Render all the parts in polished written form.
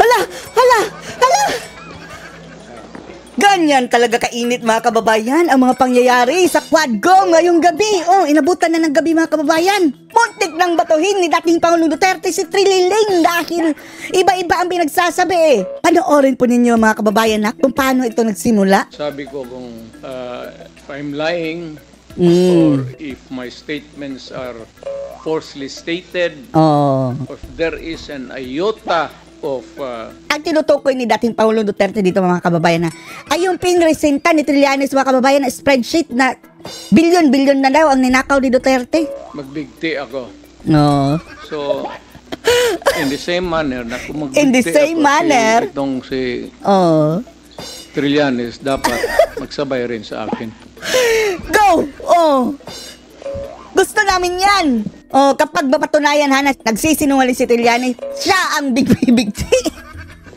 Hala! Ganyan talaga kainit mga kababayan ang mga pangyayari sa Quadcom ngayong gabi. Inabutan na ng gabi mga kababayan. Muntik nang batuhin ni dating Pangulong Duterte si Trililing dahil iba-iba ang pinagsasabi. Panoorin po ninyo mga kababayan kung paano ito nagsimula. Sabi ko kung if I'm lying or if my statements are falsely stated or if there is an iota of ang tinutukoy ni dating Pangulong Duterte dito mga kababayan ay yung pinresenta ni Trillanes mga kababayan na spreadsheet na bilyon-bilyon na daw ang ninakaw ni Duterte. Magbigti ako. No. So in the same manner na kung In the same manner itong si Trillanes dapat magsabay rin sa akin. Go! Gusto namin yan. Kapag mapatunayan na nagsisinungaling si Trillanes, siya ang bigti.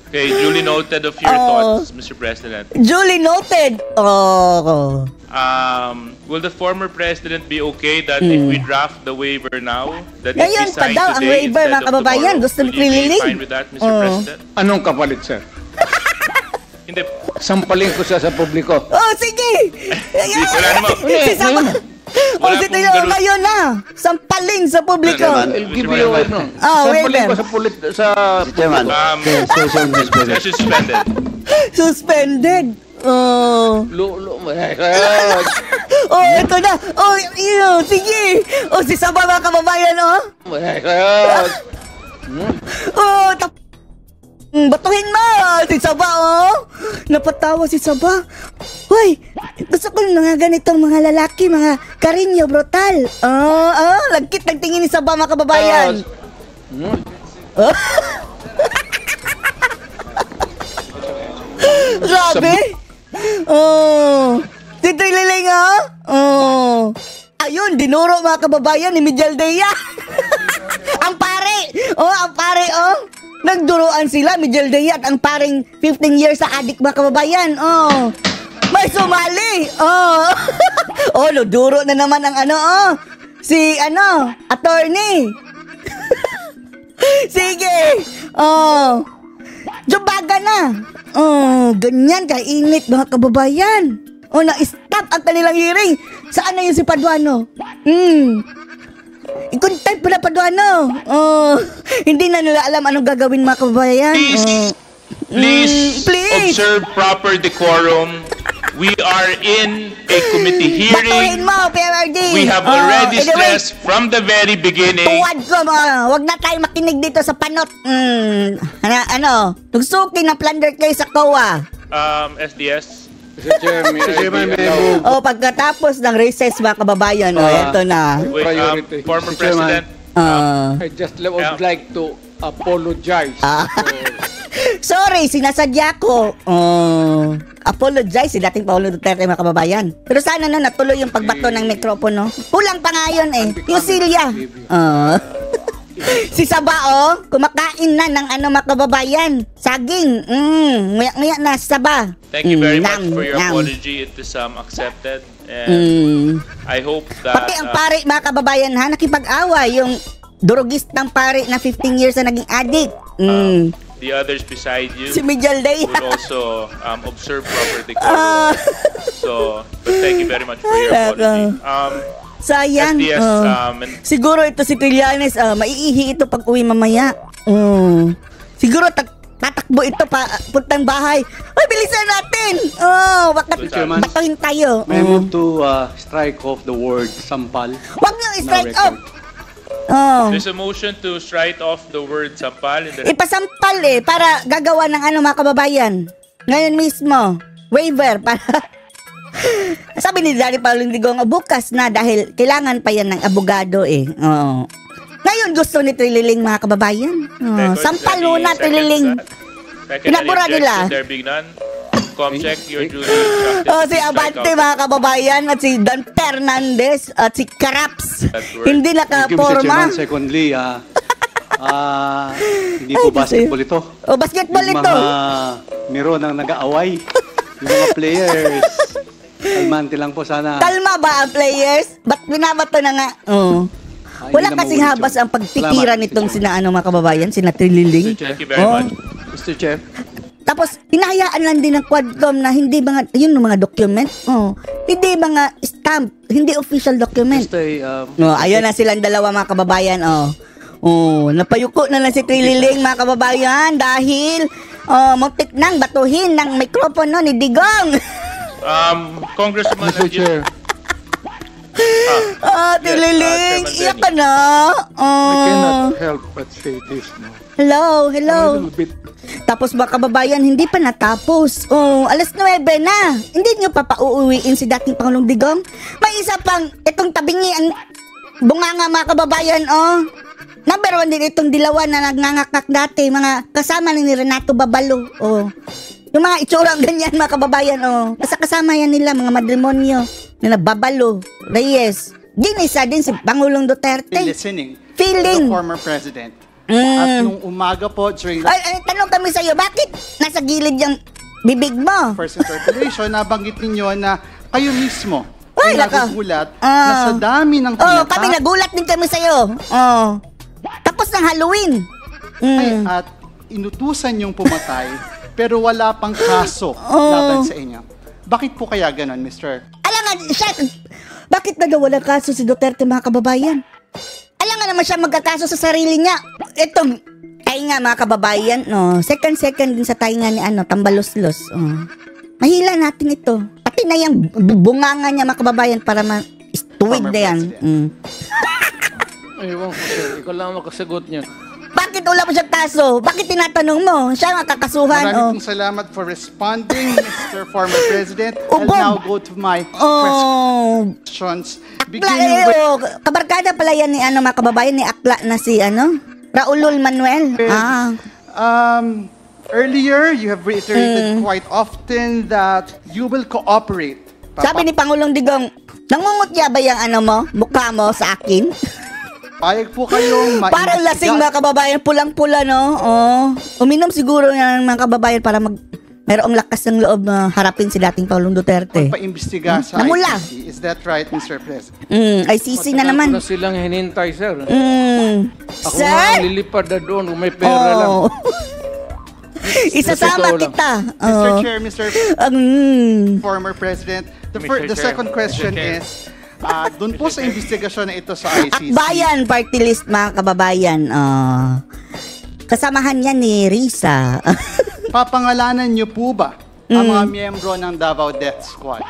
Okay, duly noted of your thoughts, Mr. President. Duly noted. Will the former president be okay that if we draft the waiver now, that it be Ngayon pa signed daw ang today waiver instead mga of kababayan. tomorrow? Gusto ni Will you be Trililing. fine with that, Mr. President? Anong kapalit, sir? Hindi. Sampalin ko siya sa publiko. Sige! Wala naman. Si Sama. Wala Si pong Trillanes ganun. ngayon na. Sampalin sa publiko. I'll give you a no. Sampalin ko sa Chairman. Session suspended. Suspended. Ito na. Sige. Si Saba mga kababayan, batuhin mo, si Saba, Napatawa si Saba. Hoy, gusto ko mga ganitong mga lalaki, mga karinyo, brutal. Lagkit ng tingin ni Saba, mga kababayan. Grabe. Si Trililing, Ayun, dinuro mga kababayan ni Mijaldea. Ang pare. Ang pare, Nagduruan sila, Mijaldea at ang paring 15 years sa adik mga kababayan. May sumali. Duro na naman ang si attorney. Sige. Jubaga na. Ganyan kainit mga kababayan. Na-stop ang kanilang hearing. Saan na yun si Paduano? I-contact pa na Paduano. Hindi na nila alam anong gagawin mga kababayan. Please observe proper decorum. We are in a committee hearing. Batuhin mo, PRD. We have already stressed from the very beginning. Tuwad ko mo. Huwag na tayo makinig dito sa panot. Tugsukin ng plunder case sa COA. SDS. Mr. Chairman, may move. Pagkatapos ng recess mga kababayan, ito na. Wait, Priority. former Mr. Chairman, President. I just would like to apologize. Sorry, sinasadya ko. Apologize si dating Pangulong Duterte mga kababayan. Pero sana natuloy yung pagbato ng mikropono. Kulang pa nga yun Yung Silya. Si Saba kumakain na ng mga kababayan. Saging. Nguyak-nguyak na si Saba. Thank you very much for your apology. It is accepted. And I hope that pati ang pare mga kababayan nakipag-away yung durugistang pare na 15 years na naging addict. The others beside you si Mijaldea would also observe proper decorum. But thank you very much for your apology. Sayang. SDS, siguro ito si Trillanes, maiihi ito pag uwi mamaya. Siguro tatakbo ito puntang bahay. Ay, bilisan natin. Batuhin tayo. May move to strike off the word sampal. Huwag nyo strike off. There's a motion to strike off the word sampal. Ipasampal para gagawa ng mga kababayan. Ngayon mismo, waiver para sabi ni Daddy Paulo Digong, bukas na dahil kailangan pa yan ng abogado Ngayon gusto ni Trililing mga kababayan. Sampal muna Trililing. Pinabura nila. There being none, check your duty instructed. Si Abante mga kababayan at si Don Fernandez at si Caraps. Hindi nakaporma. Secondly, hindi po basketball ito. Basketball ito. Yung mga meron ang nag-aaway. Yung mga players. Kalmante lang po sana. Kalma ba ang players? Ba't binabato na nga? Wala na kasing maulit habas yun. ang pagtitira Salamat, nitong Mr. sina mga kababayan, sina Trililing. Thank you very Oh. much. Mr. Chair. Tapos, hinahayaan lang din ng Quadcom na hindi mga, yun mga document. Hindi mga stamp, hindi official document. Ayun na silang dalawa mga kababayan. Napayuko na lang si Trililing mga kababayan dahil muntik nang batuhin ng mikropono ni Digong. Congressman Mr. Chair. Trililing, Chairman iyak Benny. ka na. I cannot help but say this, no? Hello. I'm a little bit Tapos mga kababayan, hindi pa natapos. Alas 9 na. Hindi nyo pa pauuwiin si dating Pangulong Digong? May isa pang, itong tabingi, ang bunganga mga kababayan, Number 1 din itong dilawan na nagnangakak dati, mga kasama ni Renato Babalo, Yung mga itsurang ganyan mga kababayan, Kasama yan nila, mga matrimonyo, nila Babalo, Reyes. Ginisa din si Pangulong Duterte. Listening Feeling. to the former president. At nung umaga po, during the Ay, tanong kami sa'yo, bakit nasa gilid yung bibig mo? first interpellation, nabanggit ninyo na kayo mismo Ay, ay naka. nagugulat na sa dami ng Kami nagulat din kami sa'yo. Tapos ng Halloween. at inutusan yung pumatay, pero wala pang kaso laban sa inyo. Bakit po kaya ganon, Mr.? Alam nga, siya, bakit na daw walang kaso si Duterte mga kababayan? Alam nga naman siya magkakaso sa sarili niya. Itong tainga mga kababayan, second din sa tainga ni Tambaloslos. Mahila natin ito. Pati na yung bunganga niya mga kababayan para tuwid na yan. Ewan ko, sir. Ikaw lang makasagot niya. Bakit wala pa siyang kaso? Bakit tinatanong mo? Siya ang kakasuhan. Maraming pong salamat for responding, Mr. Former President. I'll Ubog. now go to my questions. Akla, kabarkada pala yan ni mga kababayan ni Akla na si Raulul Manuel. Earlier, you have reiterated quite often that you will cooperate. Sabi ni Pangulong Digong, nangungutya ba yung mukha mo sa akin? Payag po kayong Parang lasing mga kababayan, pulang-pula, no? Uminom siguro yan ng mga kababayan para mayroong lakas ng loob na harapin si dating Pangulong Duterte. paimbestiga sa Namula. ICC. Is that right, Mr. President? ICC na naman. Matagal ko na silang hinintay, sir. Ako Sir? nga lilipad na doon kung may pera lang. Isasama Totoo lang. kita. Mr. Chair, Mr. Mm. Former President, the Mr. Chair. second question Mr. Chair. is, doon po sa investigasyon na ito sa ICC. Akbayan party list mga kababayan. Kasamahan niya ni Risa. Papangalanan niyo po ba ang mga miyembro ng Davao Death Squad?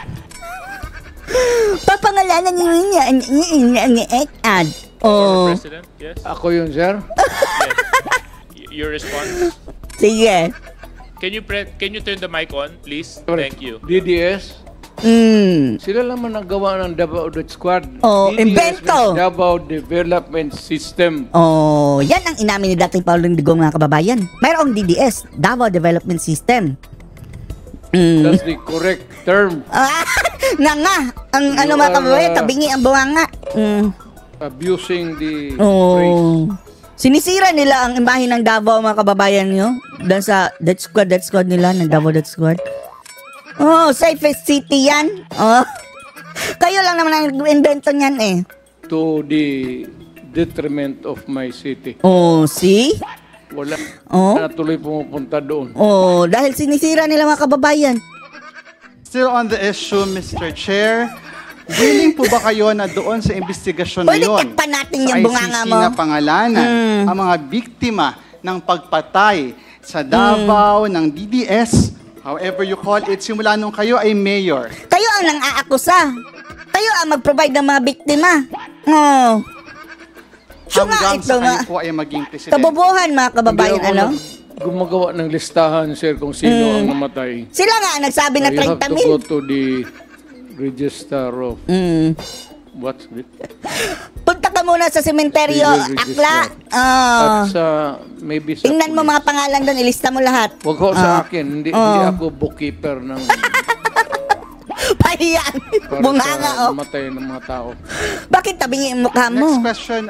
Papangalanan niya ang ad. Former President, yes? Ako yun, sir. Your response? Sige. Can you turn the mic on, please? Sorry. Thank you. DDS. Sila lang man naggawa ng Davao Death Squad. DDS Invento. means Davao Development System. Yan ang inamin ni dating Pangulong Digong mga kababayan. Mayroong DDS, Davao Development System. That's the correct term. Nga. Ang You mga are, kababayan, tabingi ang bunganga. Abusing the phrase. Sinisira nila ang imahe ng Davao mga kababayan nyo. Doon sa Death Squad nila, ng Davao Death Squad. Safest city yan. Kayo lang naman ang invento niyan eh. To the detriment of my city. See? Wala Oh. na tuloy pumupunta doon. Dahil sinisira nila mga kababayan. Still on the issue, Mr. Chair, willing po ba kayo na doon sa investigasyon na Pwede yon tikpan natin sa yung ICC bunganga mo. na pangalanan ang mga biktima ng pagpatay sa Davao ng DDS, however you call it, simula nung kayo ay mayor? Kayo ang nang-aakusa. Kayo ang mag-provide ng mga biktima. So nga Hanggang ito sa nga. kayo po ay maging presidente. Kabobohan mga kababayan, Hindi ako ano? gumagawa ng listahan, sir, kung sino ang namatay. Sila nga ang nagsabi na You have 30 to mil. go to the register of what's it? Punta ka muna sa sementeryo, Civil Akla. register. At sa maybe sa Tingnan mo police. mga pangalan doon, ilista mo lahat. Huwag ko sa akin, hindi ako bookkeeper ng Pahiyan. para Bunganga, sa namatay ng mga tao. Bakit tabingi ang mukha Next mo? question,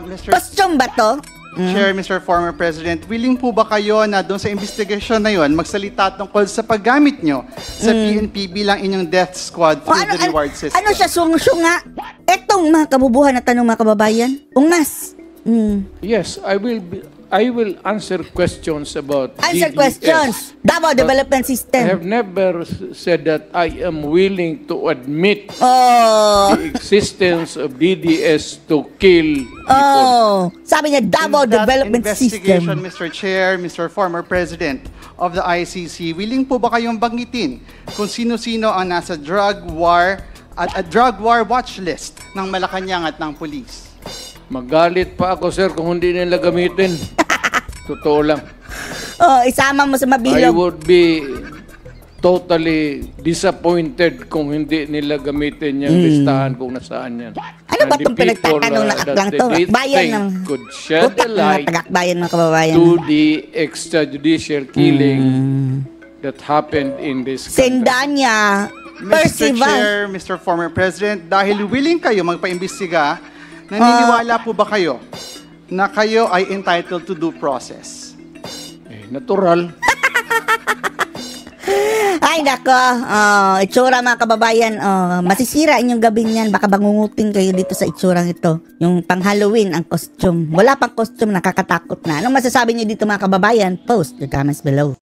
Mr. Costume ba to? Chair, Mr. Former President, willing po ba kayo na doon sa investigasyon na yon magsalita tungkol sa paggamit nyo sa PNP bilang inyong death squad through the reward system? Ano siya, sunga? Etong mga kabubuhan na tanong mga kababayan, ungas. Yes, I will answer questions about Answer DDS. questions. Davao But Development I System. have never said that I am willing to admit Oh. the existence of DDS to kill people. Oh. Sabi niya, Davao In that Development investigation, System. Mr. Chair, Mr. Former President of the ICC, willing po ba kayong banggitin kung sino-sino ang nasa drug war at a drug war watch list ng Malacanang at ng police? Magalit pa ako, sir, kung hindi nila gamitin. Totoo lang. Oh, isama mo sa I mabilog. would be totally disappointed kung hindi nila gamitin yung listahan kung nasaan yan. Ano ba itong pinagtatanong na aklang to? Bayan ng could shed a utak ng mga light tagakbayan mga kababayan. to the extrajudicial killing that happened in this country. Sendanya, Mr. Percival. Chair, Mr. Former President, dahil willing kayo magpaimbestiga, naniniwala po ba kayo na kayo ay entitled to due process? Natural. Ay, nako. Itsura mga kababayan. Masisira inyong gabing yan. Baka bangungutin kayo dito sa itsurang ito. Yung pang Halloween, ang costume. Wala pang costume, nakakatakot na. Anong masasabi niyo dito mga kababayan? Post your comments below.